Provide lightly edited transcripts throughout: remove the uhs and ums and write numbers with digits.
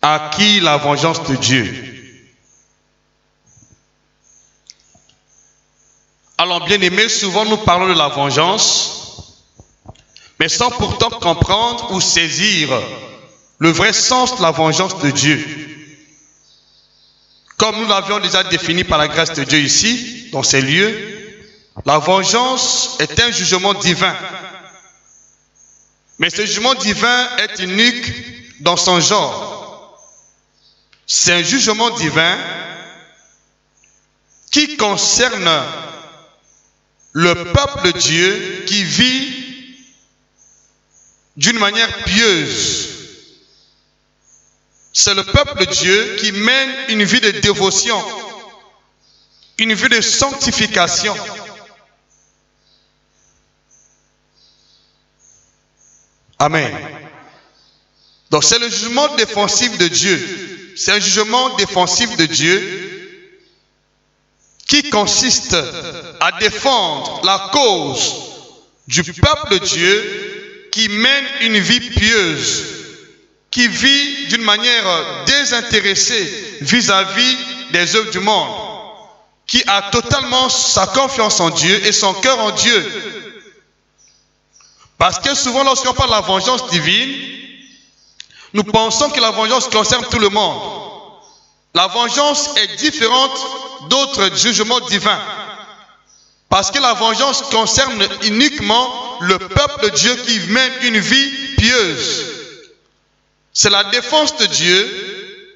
À qui la vengeance de Dieu? Alors, bien-aimés, souvent nous parlons de la vengeance, mais sans pourtant comprendre ou saisir le vrai sens de la vengeance de Dieu. Comme nous l'avions déjà défini par la grâce de Dieu ici, dans ces lieux, la vengeance est un jugement divin. Mais ce jugement divin est unique dans son genre. C'est un jugement divin qui concerne le peuple de Dieu qui vit d'une manière pieuse. C'est le peuple de Dieu qui mène une vie de dévotion, une vie de sanctification. Amen. Donc c'est le jugement défensif de Dieu. C'est un jugement défensif de Dieu qui consiste à défendre la cause du peuple de Dieu qui mène une vie pieuse, qui vit d'une manière désintéressée vis-à-vis des œuvres du monde, qui a totalement sa confiance en Dieu et son cœur en Dieu. Parce que souvent lorsqu'on parle de la vengeance divine, nous pensons que la vengeance concerne tout le monde. La vengeance est différente d'autres jugements divins. Parce que la vengeance concerne uniquement le peuple de Dieu qui mène une vie pieuse. C'est la défense de Dieu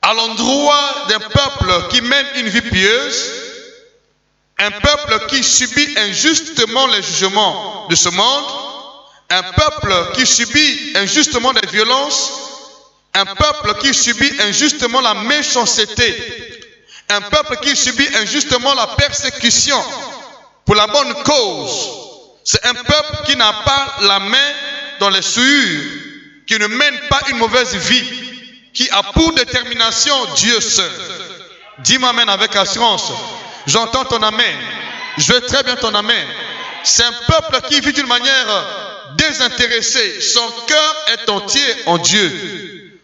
à l'endroit d'un peuple qui mène une vie pieuse, un peuple qui subit injustement les jugements de ce monde, un peuple qui subit injustement des violences, un peuple qui subit injustement la méchanceté, un peuple qui subit injustement la persécution pour la bonne cause. C'est un peuple qui n'a pas la main dans les souillures, qui ne mène pas une mauvaise vie, qui a pour détermination Dieu seul. Dis-moi amen avec assurance. J'entends ton amen. Je veux très bien ton amen. C'est un peuple qui vit d'une manière désintéressée. Son cœur est entier en Dieu.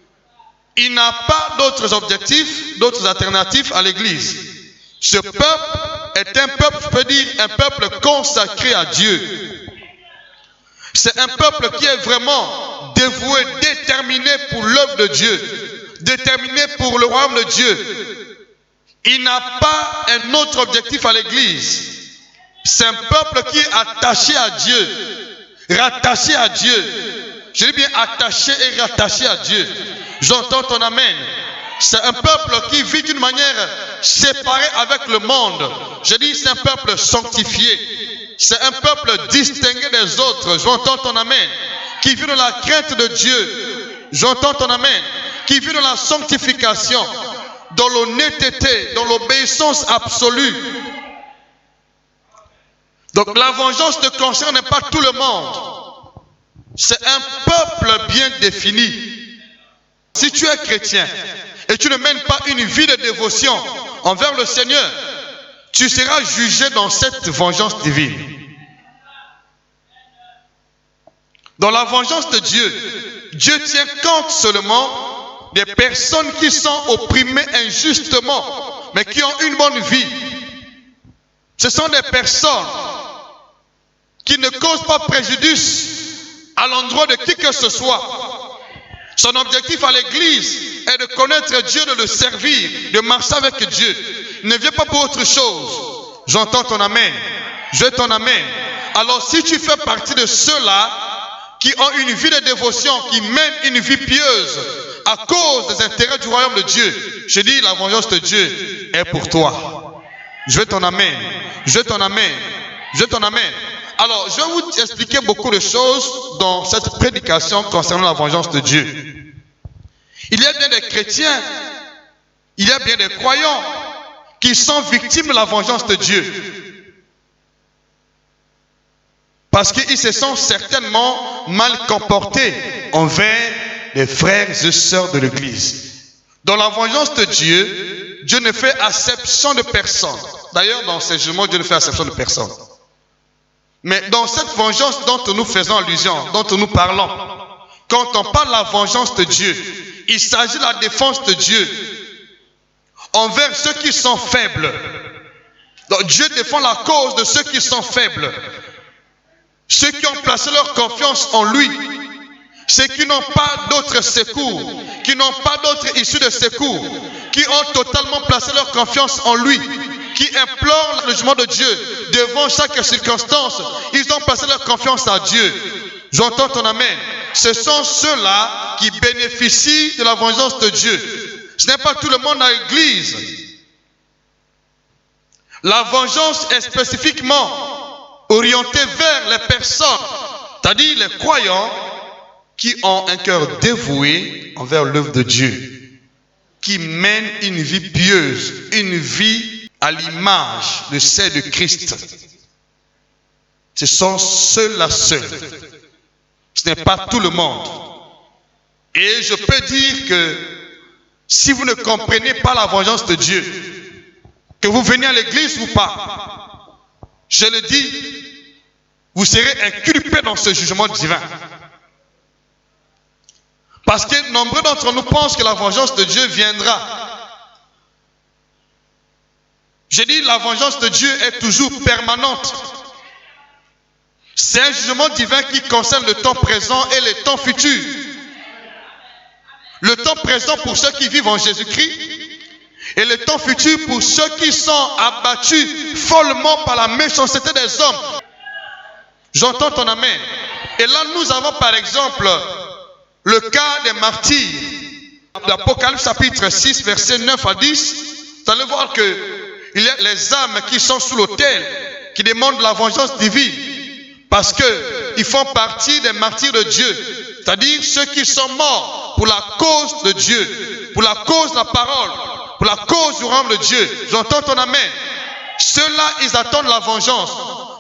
Il n'a pas d'autres objectifs, d'autres alternatives à l'église. Ce peuple est un peuple, je peux dire, un peuple consacré à Dieu. C'est un peuple qui est vraiment dévoué, déterminé pour l'œuvre de Dieu, déterminé pour le royaume de Dieu. Il n'a pas un autre objectif à l'église. C'est un peuple qui est attaché à Dieu, rattaché à Dieu. Je dis bien attaché et rattaché à Dieu. J'entends ton amen. C'est un peuple qui vit d'une manière séparée avec le monde. Je dis c'est un peuple sanctifié. C'est un peuple distingué des autres. J'entends ton amen. Qui vit dans la crainte de Dieu. J'entends ton amen. Qui vit dans la sanctification, dans l'honnêteté, dans l'obéissance absolue. Donc la vengeance ne concerne pas tout le monde. C'est un peuple bien défini. Si tu es chrétien et tu ne mènes pas une vie de dévotion envers le Seigneur, tu seras jugé dans cette vengeance divine. Dans la vengeance de Dieu, Dieu tient compte seulement des personnes qui sont opprimées injustement, mais qui ont une bonne vie. Ce sont des personnes qui ne causent pas préjudice à l'endroit de qui que ce soit. Son objectif à l'église est de connaître Dieu, de le servir, de marcher avec Dieu. Il ne vient pas pour autre chose. J'entends ton amen. Je veux ton amen. Alors si tu fais partie de ceux-là qui ont une vie de dévotion, qui mènent une vie pieuse à cause des intérêts du royaume de Dieu, je dis la vengeance de Dieu est pour toi. Je veux ton amen. Je veux ton amen. Je veux ton amen. Alors, je vais vous expliquer beaucoup de choses dans cette prédication concernant la vengeance de Dieu. Il y a bien des chrétiens, il y a bien des croyants qui sont victimes de la vengeance de Dieu. Parce qu'ils se sont certainement mal comportés envers les frères et sœurs de l'Église. Dans la vengeance de Dieu, Dieu ne fait acception de personne. D'ailleurs, dans ces jugements, Dieu ne fait acception de personne. Mais dans cette vengeance dont nous faisons allusion, dont nous parlons, quand on parle de la vengeance de Dieu, Il s'agit de la défense de Dieu envers ceux qui sont faibles. Donc Dieu défend la cause de ceux qui sont faibles. Ceux qui ont placé leur confiance en lui. Ceux qui n'ont pas d'autre secours, qui n'ont pas d'autre issue de secours, qui ont totalement placé leur confiance en lui, qui implorent le jugement de Dieu devant chaque circonstance. Ils ont placé leur confiance à Dieu. J'entends ton amen. Ce sont ceux-là qui bénéficient de la vengeance de Dieu. Ce n'est pas tout le monde dans l'église. La vengeance est spécifiquement orientée vers les personnes, c'est-à-dire les croyants, qui ont un cœur dévoué envers l'œuvre de Dieu, qui mènent une vie pieuse, une vie à l'image de celle de Christ. Ce sont ceux-là seuls. Ce n'est pas tout le monde. Et je peux dire que si vous ne comprenez pas la vengeance de Dieu, que vous venez à l'église ou pas, je le dis, vous serez inculpé dans ce jugement divin. Parce que nombreux d'entre nous pensent que la vengeance de Dieu viendra. Je dis, la vengeance de Dieu est toujours permanente. C'est un jugement divin qui concerne le temps présent et le temps futur. Le temps présent pour ceux qui vivent en Jésus-Christ et le temps futur pour ceux qui sont abattus follement par la méchanceté des hommes. J'entends ton amen. Et là, nous avons par exemple le cas des martyrs. L'Apocalypse chapitre 6, versets 9 à 10. Vous allez voir qu'il y a les âmes qui sont sous l'autel, qui demandent la vengeance divine. Parce qu'ils font partie des martyrs de Dieu. C'est-à-dire ceux qui sont morts pour la cause de Dieu, pour la cause de la parole, pour la cause du royaume de Dieu. J'entends ton amen. Ceux-là, ils attendent la vengeance.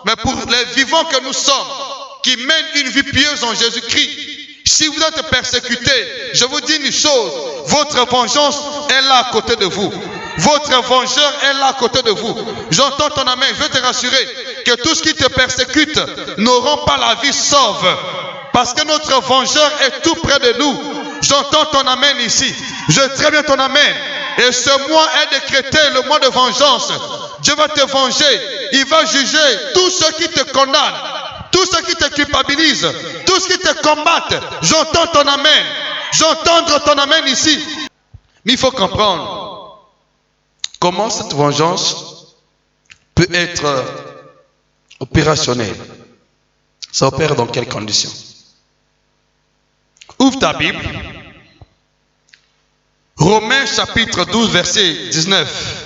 Mais pour les vivants que nous sommes, qui mènent une vie pieuse en Jésus-Christ, si vous êtes persécutés, je vous dis une chose, votre vengeance est là à côté de vous. Votre vengeur est là à côté de vous. J'entends ton amen. Je veux te rassurer que tous ceux qui te persécutent n'auront pas la vie sauve. Parce que notre vengeur est tout près de nous. J'entends ton amen ici. Je très bien ton amen. Et ce mois est décrété le mois de vengeance. Dieu va te venger. Il va juger tous ceux qui te condamnent, tous ceux qui te culpabilisent, tous ceux qui te combattent. J'entends ton amen. J'entends ton amen ici. Mais il faut comprendre comment cette vengeance peut être opérationnelle. Ça opère dans quelles conditions? Ouvre ta Bible. Romains chapitre 12, verset 19.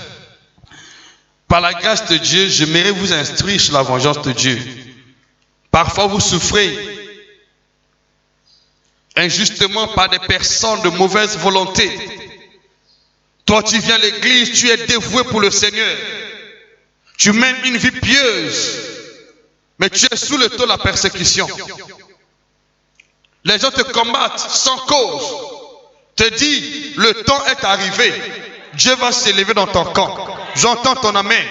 Par la grâce de Dieu, j'aimerais vous instruire sur la vengeance de Dieu. Parfois vous souffrez injustement par des personnes de mauvaise volonté. Toi tu viens à l'église, tu es dévoué pour le Seigneur. Tu mènes une vie pieuse, mais tu es sous le taux de la persécution. Les gens te combattent sans cause. Te disent, le temps est arrivé. Dieu va s'élever dans ton camp. J'entends ton amen.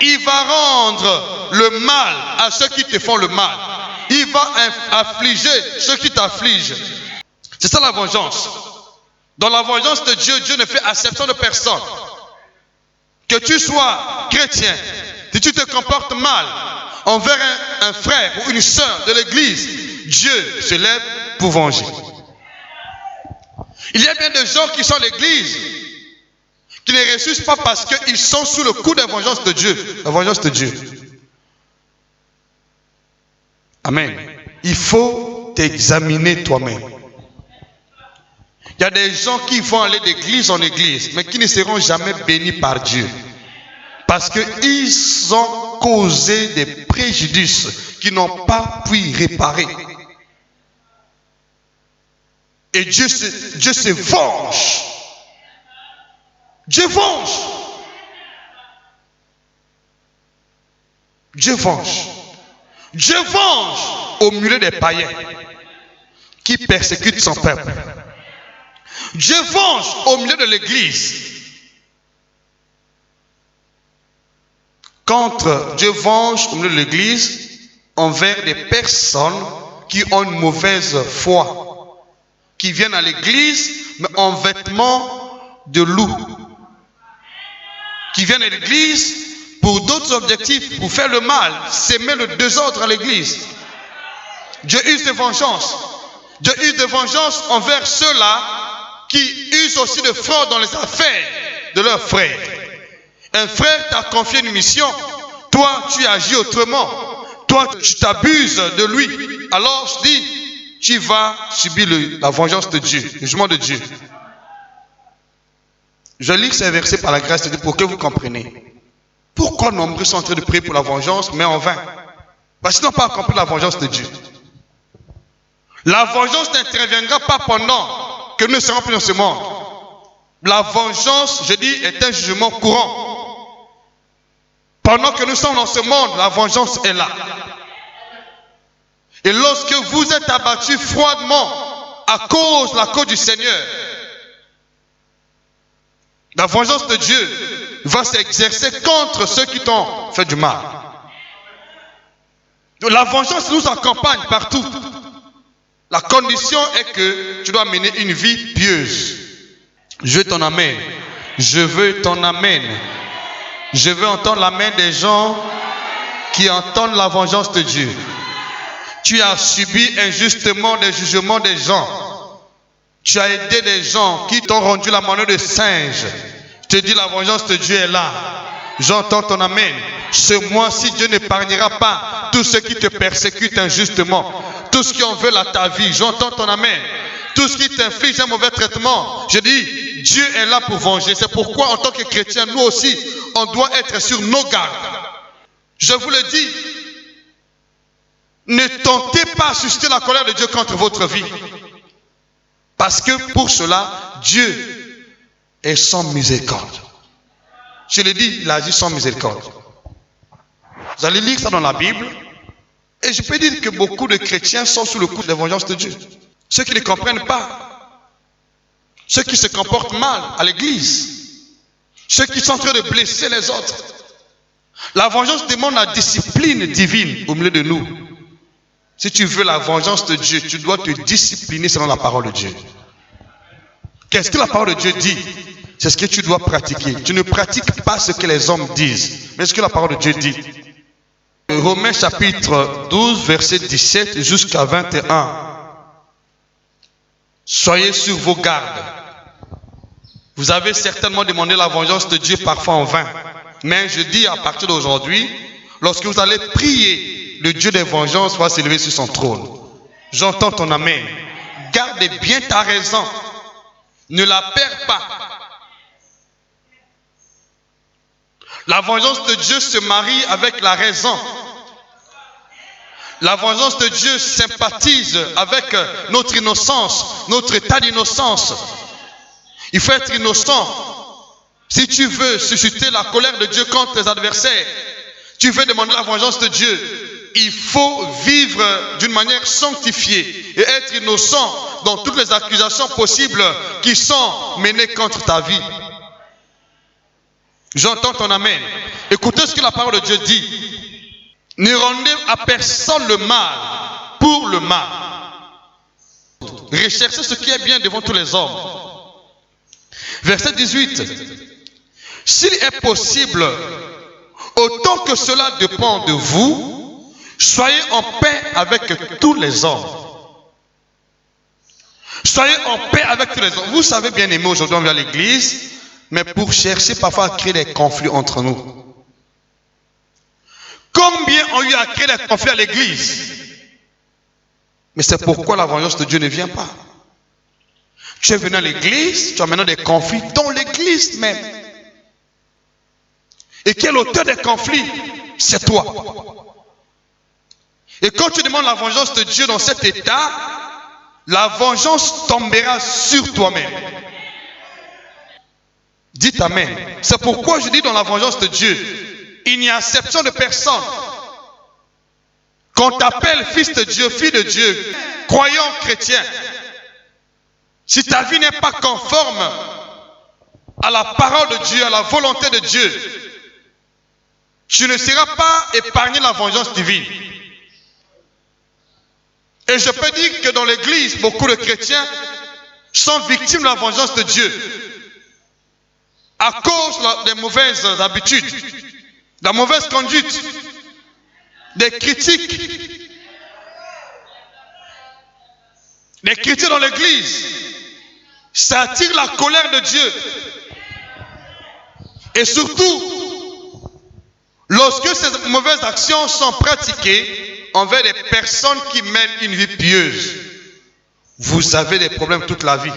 Il va rendre le mal à ceux qui te font le mal. Il va affliger ceux qui t'affligent. C'est ça la vengeance. Dans la vengeance de Dieu, Dieu ne fait acception de personne. Que tu sois chrétien, si tu te comportes mal envers un frère ou une sœur de l'église, Dieu se lève pour venger. Il y a bien des gens qui sont à l'église qui ne ressuscitent pas parce qu'ils sont sous le coup de la vengeance de Dieu. La vengeance de Dieu. Amen. Il faut t'examiner toi-même. Il y a des gens qui vont aller d'église en église, mais qui ne seront jamais bénis par Dieu. Parce qu'ils ont causé des préjudices qu'ils n'ont pas pu réparer. Et Dieu se venge. Dieu venge. Dieu venge. Dieu venge au milieu des païens qui persécutent son peuple. Dieu venge au milieu de l'église. Quand Dieu venge au milieu de l'église envers des personnes qui ont une mauvaise foi, qui viennent à l'église, mais en vêtements de loup. Qui viennent à l'église pour d'autres objectifs, pour faire le mal, s'aimer le désordre à l'église. Dieu use de vengeance. Dieu use de vengeance envers ceux-là qui usent aussi de fraude dans les affaires de leurs frères. Un frère t'a confié une mission. Toi, tu agis autrement. Toi, tu t'abuses de lui. Alors, je dis, tu vas subir la vengeance de Dieu, le jugement de Dieu. Je lis ces versets par la grâce de Dieu pour que vous compreniez. Pourquoi nombreux sont en train de prier pour la vengeance, mais en vain? Parce qu'ils n'ont pas compris la vengeance de Dieu. La vengeance n'interviendra pas pendant que nous ne serons plus dans ce monde. La vengeance, je dis, est un jugement courant. Pendant que nous sommes dans ce monde, la vengeance est là. Et lorsque vous êtes abattus froidement à cause de la cause du Seigneur, la vengeance de Dieu va s'exercer contre ceux qui t'ont fait du mal. Donc, la vengeance nous accompagne partout. La condition est que tu dois mener une vie pieuse. Je veux ton amen. Je veux ton amen. Je veux entendre l'amen des gens qui entendent la vengeance de Dieu. Tu as subi injustement des jugements des gens. Tu as aidé des gens qui t'ont rendu la monnaie de singe. Je te dis, la vengeance de Dieu est là. J'entends ton amen. Ce mois-ci, Dieu n'épargnera pas tous ceux qui te persécutent injustement. Tous ceux qui en veulent à ta vie. J'entends ton amen. Tous ceux qui t'infligent un mauvais traitement. Je dis, Dieu est là pour venger. C'est pourquoi, en tant que chrétiens, nous aussi, on doit être sur nos gardes. Je vous le dis, ne tentez pas à susciter la colère de Dieu contre votre vie. Parce que pour cela, Dieu est sans miséricorde. Je le dis, il agit sans miséricorde. Vous allez lire ça dans la Bible. Et je peux dire que beaucoup de chrétiens sont sous le coup de la vengeance de Dieu. Ceux qui ne comprennent pas. Ceux qui se comportent mal à l'église. Ceux qui sont en train de blesser les autres. La vengeance demande la discipline divine au milieu de nous. Si tu veux la vengeance de Dieu, tu dois te discipliner selon la parole de Dieu. Qu'est-ce que la parole de Dieu dit? C'est ce que tu dois pratiquer. Tu ne pratiques pas ce que les hommes disent, mais ce que la parole de Dieu dit. Romains chapitre 12, verset 17 jusqu'à 21. Soyez sur vos gardes. Vous avez certainement demandé la vengeance de Dieu parfois en vain. Mais je dis à partir d'aujourd'hui, lorsque vous allez prier, le Dieu des vengeances va s'élever sur son trône. J'entends ton amen. Garde bien ta raison. Ne la perds pas. La vengeance de Dieu se marie avec la raison. La vengeance de Dieu sympathise avec notre innocence, notre état d'innocence. Il faut être innocent. Si tu veux susciter la colère de Dieu contre tes adversaires, tu veux demander la vengeance de Dieu, il faut vivre d'une manière sanctifiée et être innocent dans toutes les accusations possibles qui sont menées contre ta vie. J'entends ton amen. Écoutez ce que la parole de Dieu dit. Ne rendez à personne le mal pour le mal. Recherchez ce qui est bien devant tous les hommes. Verset 18. S'il est possible, autant que cela dépend de vous, soyez en paix avec tous les hommes. Soyez en paix avec tous les hommes. Vous savez, bien aimé, aujourd'hui on vient à l'église, mais pour chercher parfois à créer des conflits entre nous. Combien ont eu à créer des conflits à l'église? Mais c'est pourquoi la vengeance de Dieu ne vient pas. Tu es venu à l'église, tu as maintenant des conflits dans l'église même. Et qui est l'auteur des conflits? C'est toi. Et quand tu demandes la vengeance de Dieu dans cet état, la vengeance tombera sur toi-même. Dites amen. C'est pourquoi je dis dans la vengeance de Dieu, il n'y a exception de personne. Qu'on t'appelle fils de Dieu, fille de Dieu, croyant chrétien, si ta vie n'est pas conforme à la parole de Dieu, à la volonté de Dieu, tu ne seras pas épargné de la vengeance divine. Et je peux dire que dans l'église, beaucoup de chrétiens sont victimes de la vengeance de Dieu à cause des mauvaises habitudes, de la mauvaise conduite, des critiques dans l'église. Ça attire la colère de Dieu. Et surtout, lorsque ces mauvaises actions sont pratiquées envers des personnes qui mènent une vie pieuse, vous avez des problèmes toute la vie.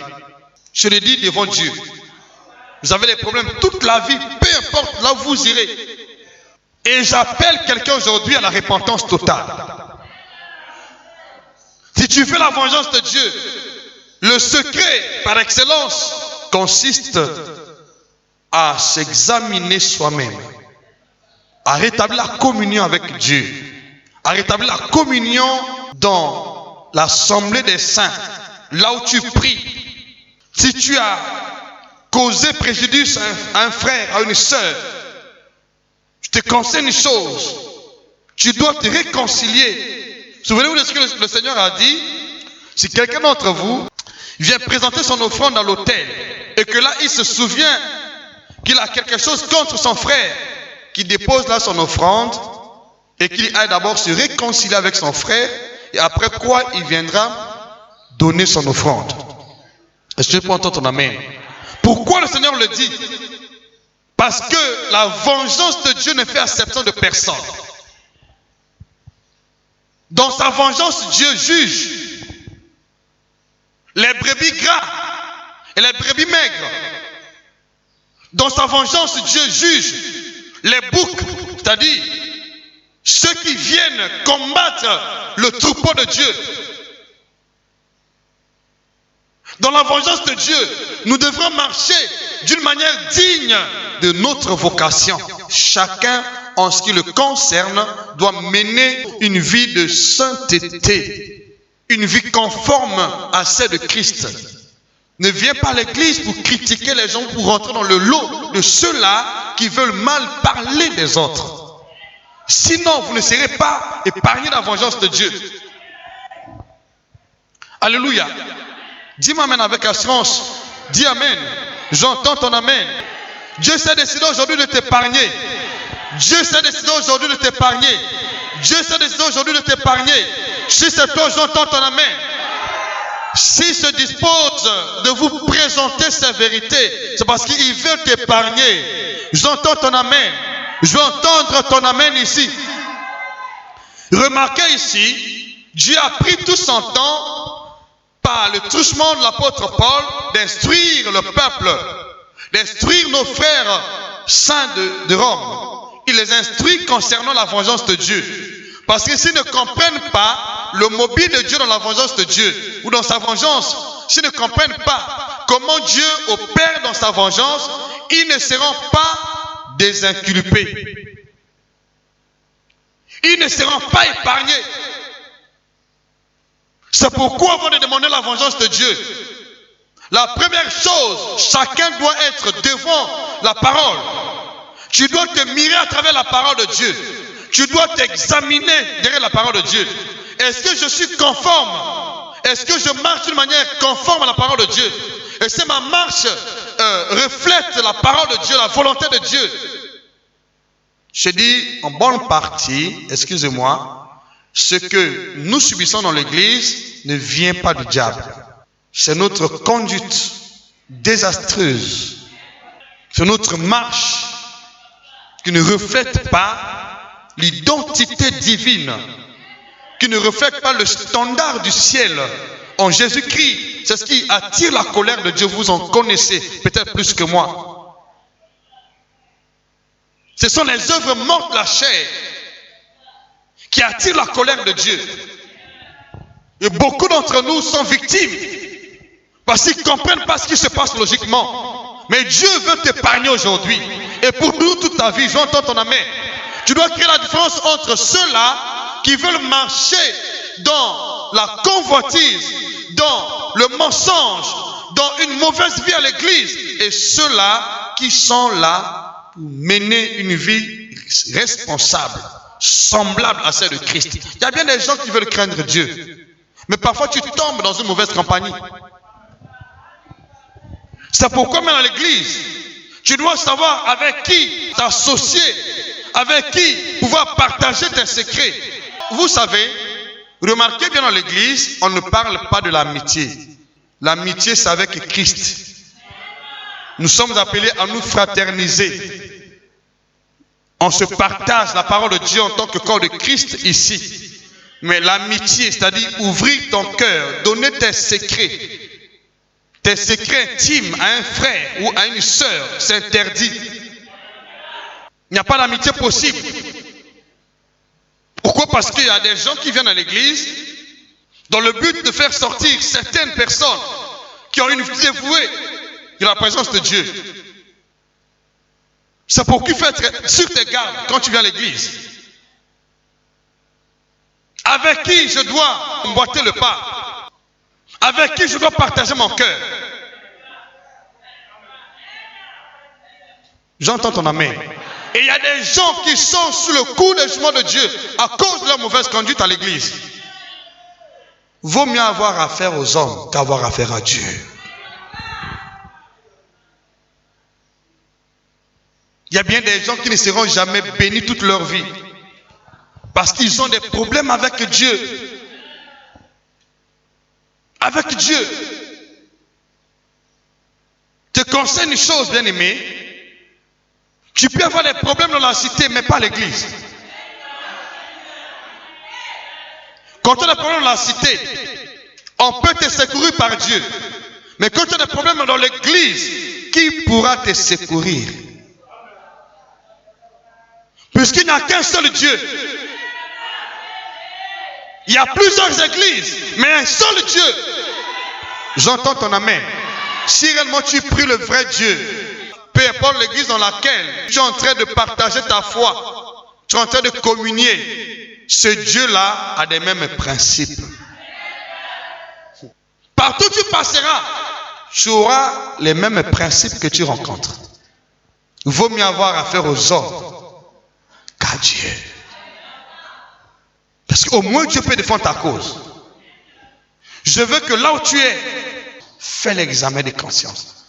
Je le dis devant Dieu. Vous avez des problèmes toute la vie, peu importe là où vous irez. Et j'appelle quelqu'un aujourd'hui à la repentance totale. Si tu veux la vengeance de Dieu, le secret par excellence consiste à s'examiner soi-même, à rétablir la communion avec Dieu, à rétablir la communion dans l'assemblée des saints, là où tu pries. Si tu as causé préjudice à un frère, à une sœur, je te conseille une chose, tu dois te réconcilier. Souvenez-vous de ce que le Seigneur a dit. Si quelqu'un d'entre vous vient présenter son offrande à l'autel et que là il se souvient qu'il a quelque chose contre son frère, qu'il dépose là son offrande et qu'il aille d'abord se réconcilier avec son frère, et après quoi il viendra donner son offrande. Est-ce que tu peux entendre ton amen? Pourquoi le Seigneur le dit? Parce que la vengeance de Dieu ne fait acceptation de personne. Dans sa vengeance, Dieu juge les brebis gras et les brebis maigres. Dans sa vengeance, Dieu juge les boucs, c'est-à-dire ceux qui viennent combattre le troupeau de Dieu. Dans la vengeance de Dieu, nous devrons marcher d'une manière digne de notre vocation. Chacun, en ce qui le concerne, doit mener une vie de sainteté, une vie conforme à celle de Christ. Ne viens pas à l'église pour critiquer les gens, pour rentrer dans le lot de ceux-là qui veulent mal parler des autres. Sinon, vous ne serez pas épargnés de la vengeance de Dieu. Alléluia. Dis-moi amen avec assurance. Dis amen. J'entends ton amen. Dieu s'est décidé aujourd'hui de t'épargner. Dieu s'est décidé aujourd'hui de t'épargner. Dieu s'est décidé aujourd'hui de t'épargner. Si c'est toi, j'entends ton amen. S'il se dispose de vous présenter sa vérité, c'est parce qu'il veut t'épargner. J'entends ton amen. Je veux entendre ton amen ici. Remarquez ici, Dieu a pris tout son temps par le truchement de l'apôtre Paul d'instruire le peuple, d'instruire nos frères saints de Rome. Il les instruit concernant la vengeance de Dieu. Parce que s'ils ne comprennent pas le mobile de Dieu dans la vengeance de Dieu, ou dans sa vengeance, s'ils ne comprennent pas comment Dieu opère dans sa vengeance, ils ne seront pas désinculpés. Ils ne seront pas épargnés. C'est pourquoi avant de demander la vengeance de Dieu, la première chose, chacun doit être devant la parole. Tu dois te mirer à travers la parole de Dieu. Tu dois t'examiner derrière la parole de Dieu. Est-ce que je suis conforme? Est-ce que je marche d'une manière conforme à la parole de Dieu? Est-ce que ma marche reflète la parole de Dieu, la volonté de Dieu? Je dis en bonne partie, excusez-moi, ce que nous subissons dans l'église ne vient pas du diable. C'est notre conduite désastreuse. C'est notre marche qui ne reflète pas l'identité divine, qui ne reflète pas le standard du ciel en Jésus-Christ. C'est ce qui attire la colère de Dieu. Vous en connaissez peut-être plus que moi. Ce sont les œuvres mortes de la chair qui attirent la colère de Dieu. Et beaucoup d'entre nous sont victimes parce qu'ils ne comprennent pas ce qui se passe logiquement. Mais Dieu veut t'épargner aujourd'hui. Et pour nous, toute ta vie, j'entends ton amen. Tu dois créer la différence entre ceux-là qui veulent marcher dans la convoitise, dans le mensonge, dans une mauvaise vie à l'église, et ceux-là qui sont là pour mener une vie responsable, semblable à celle de Christ. Il y a bien des gens qui veulent craindre Dieu, mais parfois tu tombes dans une mauvaise compagnie. C'est pourquoi même dans l'église, tu dois savoir avec qui t'associer, avec qui pouvoir partager tes secrets. Vous savez, remarquez bien dans l'église, on ne parle pas de l'amitié. L'amitié, c'est avec Christ. Nous sommes appelés à nous fraterniser. On se partage la parole de Dieu en tant que corps de Christ ici. Mais l'amitié, c'est-à-dire ouvrir ton cœur, donner tes secrets intimes à un frère ou à une sœur, c'est interdit. Il n'y a pas d'amitié possible. Pourquoi? Parce qu'il y a des gens qui viennent à l'église dans le but de faire sortir certaines personnes qui ont une vie dévouée de la présence de Dieu. C'est pour qu'il faut être sur tes gardes quand tu viens à l'église. Avec qui je dois emboîter le pas? Avec qui je dois partager mon cœur? J'entends ton amen. Et il y a des gens qui sont sous le coup du jugement de Dieu à cause de leur mauvaise conduite à l'église. Vaut mieux avoir affaire aux hommes qu'avoir affaire à Dieu. Il y a bien des gens qui ne seront jamais bénis toute leur vie parce qu'ils ont des problèmes avec Dieu. Avec Dieu. Je te conseille une chose, bien-aimé. Tu peux avoir des problèmes dans la cité, mais pas à l'église. Quand tu as des problèmes dans la cité, on peut te secourir par Dieu. Mais quand tu as des problèmes dans l'église, qui pourra te secourir? Puisqu'il n'y a qu'un seul Dieu. Il y a plusieurs églises, mais un seul Dieu. J'entends ton amen. Si réellement tu pries le vrai Dieu, peu importe l'église dans laquelle tu es en train de partager ta foi, tu es en train de communier, ce Dieu-là a des mêmes principes. Partout où tu passeras, tu auras les mêmes principes que tu rencontres. Il vaut mieux avoir affaire aux hommes qu'à Dieu. Parce qu'au moins Dieu peut défendre ta cause. Je veux que là où tu es, fais l'examen de conscience.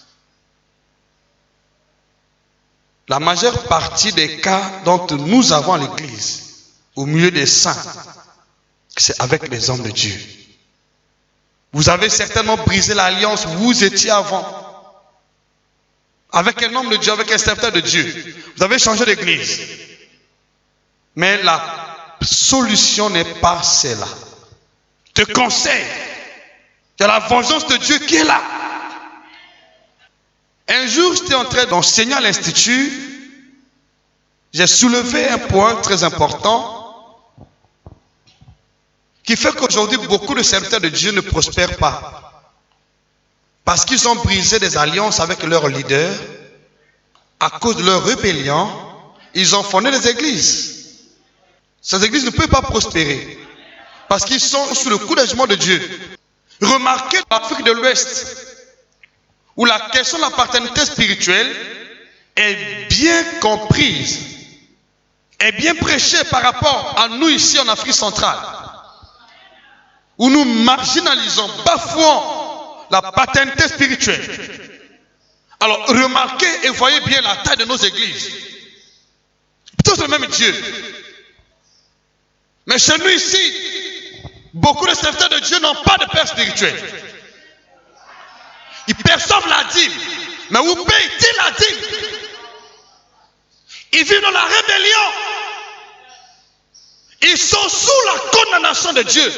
La majeure partie des cas dont nous avons à l'église, au milieu des saints, c'est avec les hommes de Dieu. Vous avez certainement brisé l'alliance où vous étiez avant. Avec un homme de Dieu, avec un serviteur de Dieu. Vous avez changé d'église. Mais la solution n'est pas celle-là. Je te conseille. Il y a la vengeance de Dieu qui est là. Un jour, j'étais en train d'enseigner à l'institut. J'ai soulevé un point très important qui fait qu'aujourd'hui, beaucoup de serviteurs de Dieu ne prospèrent pas. Parce qu'ils ont brisé des alliances avec leurs leaders. À cause de leur rébellion, ils ont fondé des églises. Ces églises ne peuvent pas prospérer. Parce qu'ils sont sous le coup du jugement de Dieu. Remarquez l'Afrique de l'Ouest, où la question de la paternité spirituelle est bien comprise, est bien prêchée par rapport à nous ici en Afrique centrale, où nous marginalisons, bafouons la paternité spirituelle. Alors remarquez et voyez bien la taille de nos églises. Tous le même Dieu. Mais chez nous ici, beaucoup de serviteurs de Dieu n'ont pas de père spirituel. Ils perçoivent la dîme. Mais où paye-t-il la dîme? Ils vivent dans la rébellion. Ils sont sous la condamnation de Dieu.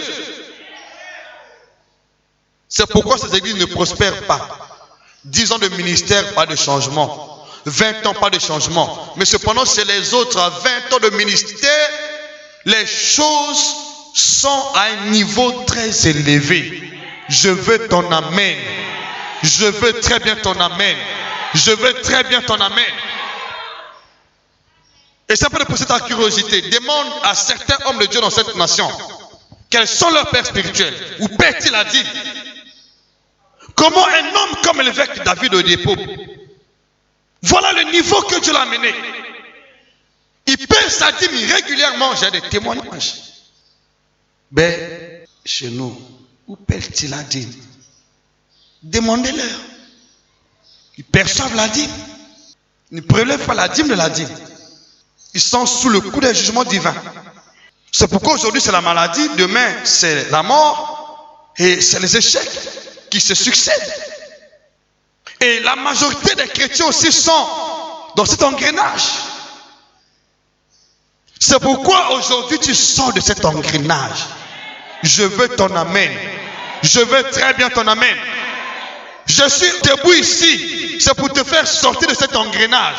C'est pourquoi ces églises ne prospèrent pas. 10 ans de ministère, pas de changement. 20 ans, pas de changement. Mais cependant, chez les autres, à 20 ans de ministère, les choses sont à un niveau très élevé. Je veux ton amen. Je veux très bien ton amen. Je veux très bien ton amen. Et ça peut te pousser ta curiosité. Demande à certains hommes de Dieu dans cette nation quels sont leurs pères spirituels. Où paie-t-il la dîme? Comment un homme comme l'évêque David Oyedepo, voilà le niveau que Dieu l'a amené. Il paie sa dîme régulièrement. J'ai des témoignages. Mais chez nous, où paie-t-il la dîme? Demandez-leur. Ils perçoivent la dîme. Ils ne prélèvent pas la dîme de la dîme. Ils sont sous le coup des jugements divins. C'est pourquoi aujourd'hui c'est la maladie, demain c'est la mort et c'est les échecs qui se succèdent. Et la majorité des chrétiens aussi sont dans cet engrenage. C'est pourquoi aujourd'hui tu sors de cet engrenage. Je veux ton amen. Je veux très bien ton amen. Je suis debout ici. C'est pour te faire sortir de cet engrenage.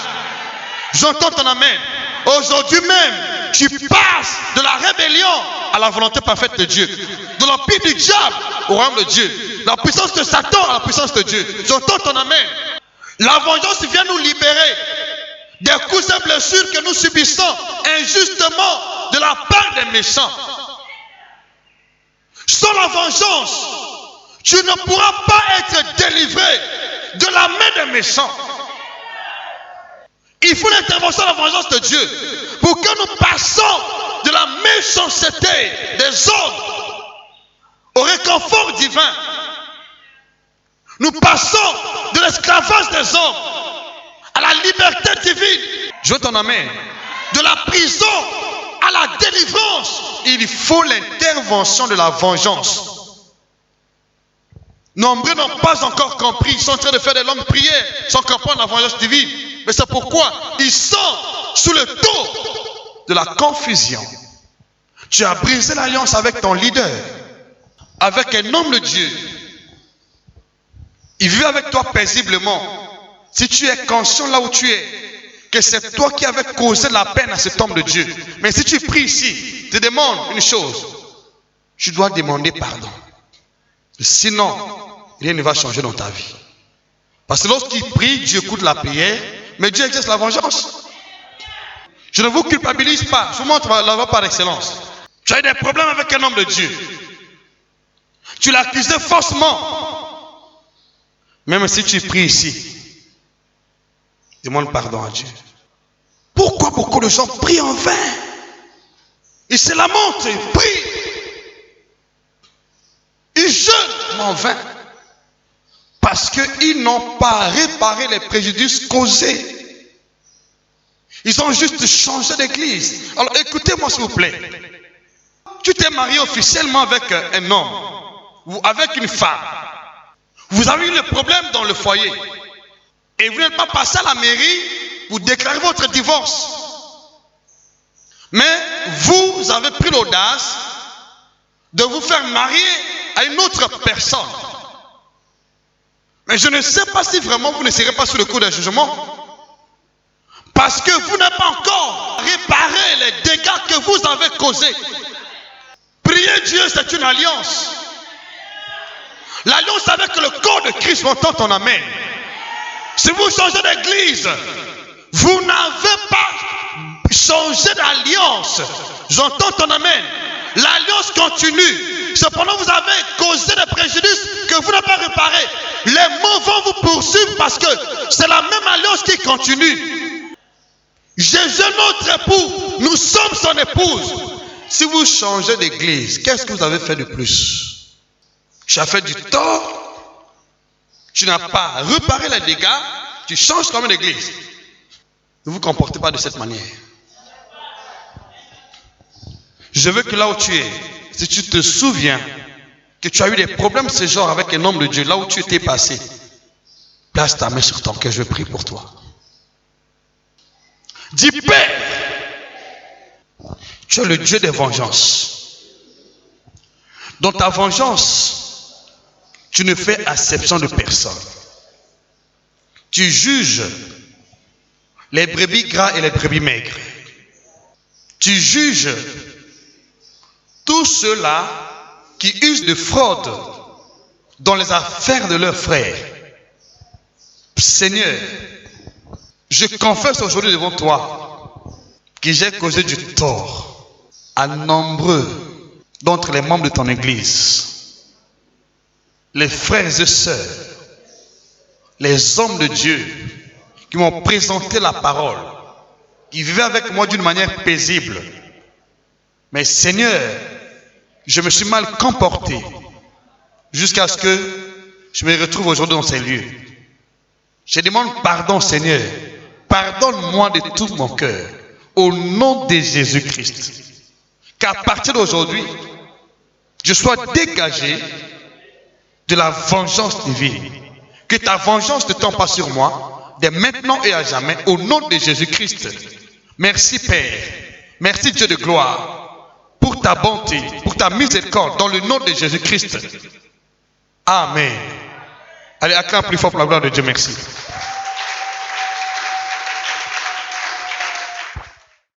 J'entends ton amen. Aujourd'hui même, tu passes de la rébellion à la volonté parfaite de Dieu. De l'empire du diable au royaume de Dieu. La puissance de Satan à la puissance de Dieu. J'entends ton amen. La vengeance vient nous libérer des coups et blessures que nous subissons injustement de la part des méchants. Sans la vengeance, tu ne pourras pas être délivré de la main des méchants. Il faut l'intervention de la vengeance de Dieu pour que nous passions de la méchanceté des hommes au réconfort divin. Nous passons de l'esclavage des hommes à la liberté divine. Je t'en amène. De la prison à la délivrance. Il faut l'intervention de la vengeance. Nombreux n'ont pas encore compris. Ils sont en train de faire des longues prières sans comprendre la vengeance divine. Mais c'est pourquoi ils sont sous le taux de la confusion. Tu as brisé l'alliance avec ton leader, avec un homme de Dieu. Il vit avec toi paisiblement. Si tu es conscient là où tu es, que c'est toi qui avais causé la peine à cet homme de Dieu. Mais si tu pries ici, te demande une chose, tu dois demander pardon. Sinon, rien ne va changer dans ta vie. Parce que lorsqu'il prie, Dieu écoute la prière, mais Dieu exerce la vengeance. Je ne vous culpabilise pas, je vous montre la voie par excellence. Tu as eu des problèmes avec un homme de Dieu. Tu l'as accusé faussement. Même si tu pries ici, demande pardon à Dieu. Pourquoi beaucoup de gens prient en vain? Ils se lamentent, ils prient. Ils jeûnent en vain. Parce qu'ils n'ont pas réparé les préjudices causés. Ils ont juste changé d'église. Alors écoutez-moi s'il vous plaît. Tu t'es marié officiellement avec un homme ou avec une femme. Vous avez eu le problème dans le foyer. Et vous n'êtes pas passé à la mairie pour déclarer votre divorce. Mais vous avez pris l'audace de vous faire marier à une autre personne. Mais je ne sais pas si vraiment vous ne serez pas sous le coup d'un jugement. Parce que vous n'avez pas encore réparé les dégâts que vous avez causés. Prier Dieu, c'est une alliance. L'alliance avec le corps de Christ, entend ton amen. Si vous changez d'église, vous n'avez pas changé d'alliance. J'entends ton amen. L'alliance continue. Cependant, vous avez causé des préjudices que vous n'avez pas réparés. Les mots vont vous poursuivre parce que c'est la même alliance qui continue. Jésus, notre époux, nous sommes son épouse. Si vous changez d'église, qu'est-ce que vous avez fait de plus? Tu as fait du tort. Tu n'as pas réparé les dégâts. Tu changes comme une église. Ne vous comportez pas de cette manière. Je veux que là où tu es, si tu te souviens que tu as eu des problèmes de ce genre avec un homme de Dieu, là où tu étais passé, place ta main sur ton cœur, je prie pour toi. Dis Père, tu es le Dieu des vengeances. Dans ta vengeance, tu ne fais acception de personne. Tu juges les brebis gras et les brebis maigres. Tu juges tous ceux-là qui usent de fraude dans les affaires de leurs frères. Seigneur, je confesse aujourd'hui devant toi que j'ai causé du tort à nombreux d'entre les membres de ton église, les frères et sœurs, les hommes de Dieu qui m'ont présenté la parole, qui vivaient avec moi d'une manière paisible. Mais Seigneur, je me suis mal comporté jusqu'à ce que je me retrouve aujourd'hui dans ces lieux. Je demande pardon, Seigneur. Pardonne-moi de tout mon cœur. Au nom de Jésus-Christ. Qu'à partir d'aujourd'hui, je sois dégagé de la vengeance divine. Que ta vengeance ne tombe pas sur moi, de maintenant et à jamais, au nom de Jésus-Christ. Merci Père. Merci Dieu de gloire. Pour ta bonté, pour ta miséricorde, dans le nom de Jésus-Christ. Amen. Allez, acclame plus fort pour la gloire de Dieu. Merci.